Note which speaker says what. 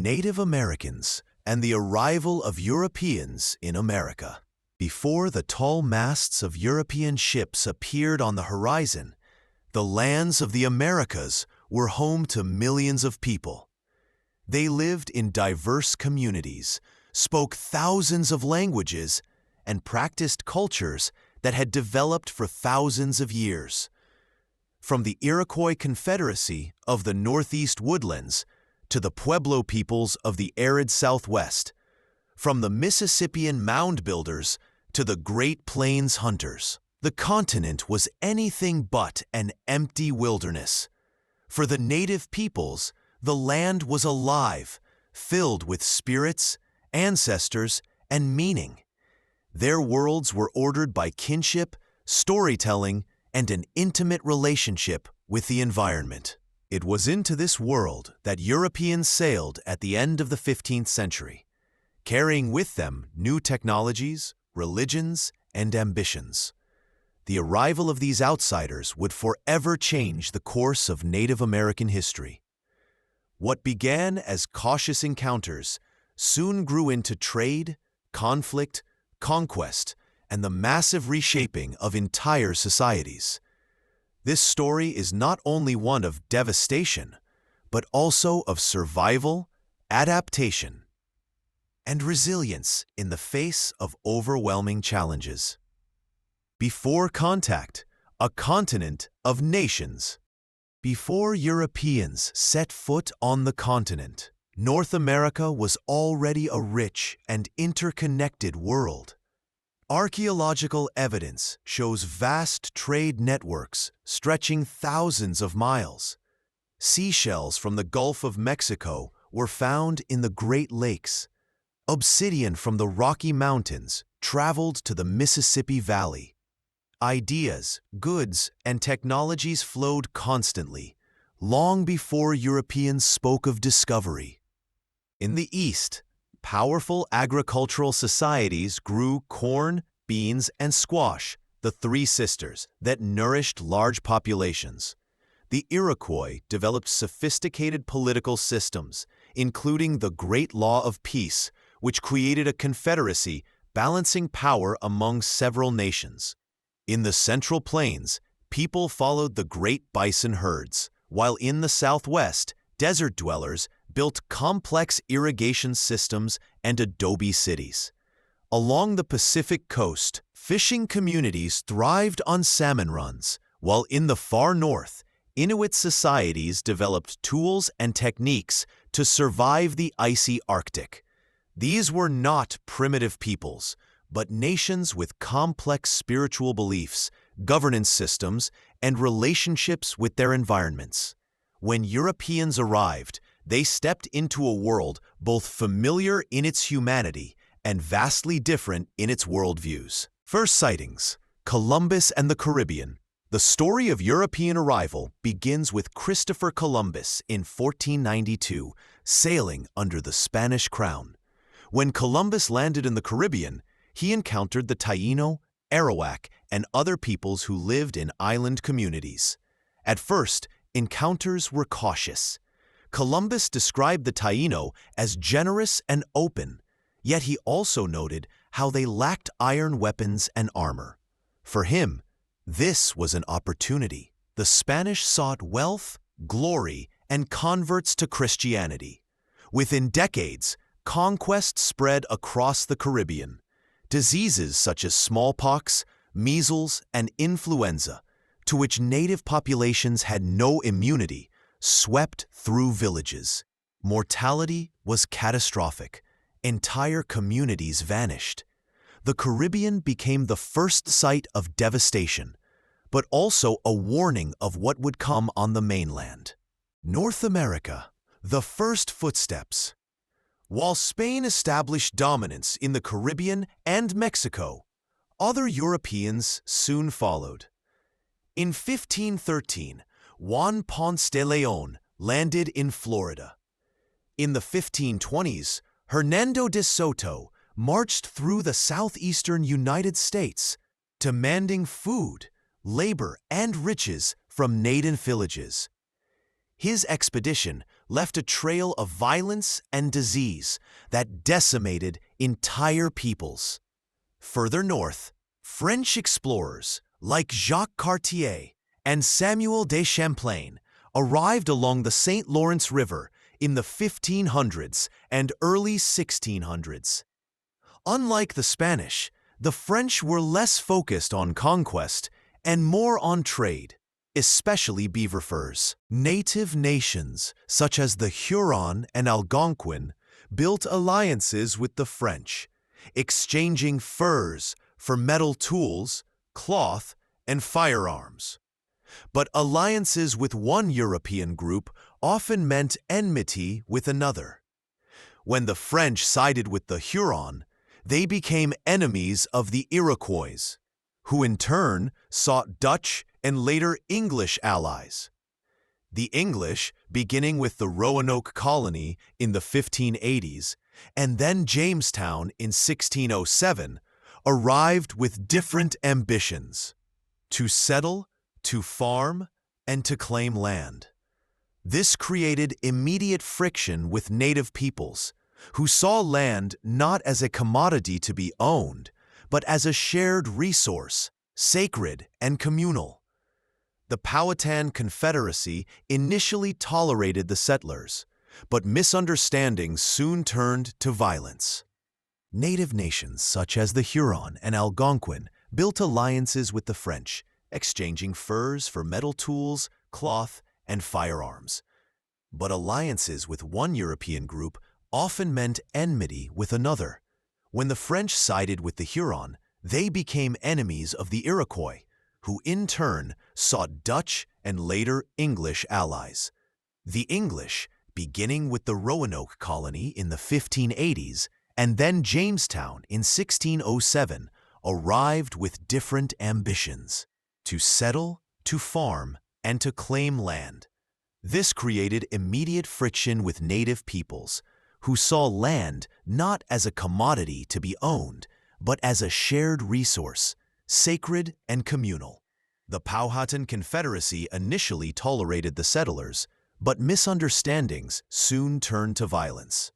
Speaker 1: Native Americans and the arrival of Europeans in America. Before the tall masts of European ships appeared on the horizon, the lands of the Americas were home to millions of people. They lived in diverse communities, spoke thousands of languages, and practiced cultures that had developed for thousands of years. From the Iroquois Confederacy of the Northeast Woodlands to the Pueblo peoples of the arid Southwest, from the Mississippian mound builders to the Great Plains hunters, the continent was anything but an empty wilderness. For the native peoples, the land was alive, filled with spirits, ancestors, and meaning. Their worlds were ordered by kinship, storytelling, and an intimate relationship with the environment. It was into this world that Europeans sailed at the end of the 15th century, carrying with them new technologies, religions, and ambitions. The arrival of these outsiders would forever change the course of Native American history. What began as cautious encounters soon grew into trade, conflict, conquest, and the massive reshaping of entire societies. This story is not only one of devastation, but also of survival, adaptation, and resilience in the face of overwhelming challenges. Before contact, a continent of nations. Before Europeans set foot on the continent, North America was already a rich and interconnected world. Archaeological evidence shows vast trade networks stretching thousands of miles. Seashells from the Gulf of Mexico were found in the Great Lakes. Obsidian from the Rocky Mountains traveled to the Mississippi Valley. Ideas, goods, and technologies flowed constantly, long before Europeans spoke of discovery. In the East, powerful agricultural societies grew corn, beans, and squash, the three sisters, that nourished large populations. The Iroquois developed sophisticated political systems, including the Great Law of Peace, which created a confederacy balancing power among several nations. In the Central Plains, people followed the great bison herds, while in the Southwest, desert dwellers built complex irrigation systems and adobe cities. Along the Pacific coast, fishing communities thrived on salmon runs, while in the far north, Inuit societies developed tools and techniques to survive the icy Arctic. These were not primitive peoples, but nations with complex spiritual beliefs, governance systems, and relationships with their environments. When Europeans arrived, they stepped into a world both familiar in its humanity and vastly different in its worldviews. First sightings: Columbus and the Caribbean. The story of European arrival begins with Christopher Columbus in 1492, sailing under the Spanish crown. When Columbus landed in the Caribbean, he encountered the Taino, Arawak, and other peoples who lived in island communities. At first, encounters were cautious. Columbus described the Taino as generous and open, yet he also noted how they lacked iron weapons and armor. For him, this was an opportunity. The Spanish sought wealth, glory, and converts to Christianity. Within decades, conquest spread across the Caribbean. Diseases such as smallpox, measles, and influenza, to which native populations had no immunity, swept through villages. Mortality was catastrophic. Entire communities vanished. The Caribbean became the first site of devastation, but also a warning of what would come on the mainland. North America, the first footsteps. While Spain established dominance in the Caribbean and Mexico, other Europeans soon followed. In 1513, Juan Ponce de Leon landed in Florida. In the 1520s, Hernando de Soto marched through the southeastern United States, demanding food, labor, and riches from native villages. His expedition left a trail of violence and disease that decimated entire peoples. Further north, French explorers like Jacques Cartier and Samuel de Champlain arrived along the St. Lawrence River in the 1500s and early 1600s. Unlike the Spanish, the French were less focused on conquest and more on trade, especially beaver furs. Native nations, such as the Huron and Algonquin, built alliances with the French, exchanging furs for metal tools, cloth, and firearms. But alliances with one European group often meant enmity with another. When the French sided with the Huron, they became enemies of the Iroquois, who in turn sought Dutch and later English allies. The English, beginning with the Roanoke colony in the 1580s and then Jamestown in 1607, arrived with different ambitions: to settle, to farm, and to claim land. This created immediate friction with native peoples, who saw land not as a commodity to be owned, but as a shared resource, sacred and communal. The Powhatan Confederacy initially tolerated the settlers, but misunderstandings soon turned to violence. Native nations such as the Huron and Algonquin built alliances with the French, exchanging furs for metal tools, cloth, and firearms. But alliances with one European group often meant enmity with another. When the French sided with the Huron, they became enemies of the Iroquois, who in turn sought Dutch and later English allies. The English, beginning with the Roanoke colony in the 1580s and then Jamestown in 1607, arrived with different ambitions: to settle, to farm, and to claim land. This created immediate friction with native peoples, who saw land not as a commodity to be owned, but as a shared resource, sacred and communal. The Powhatan Confederacy initially tolerated the settlers, but misunderstandings soon turned to violence.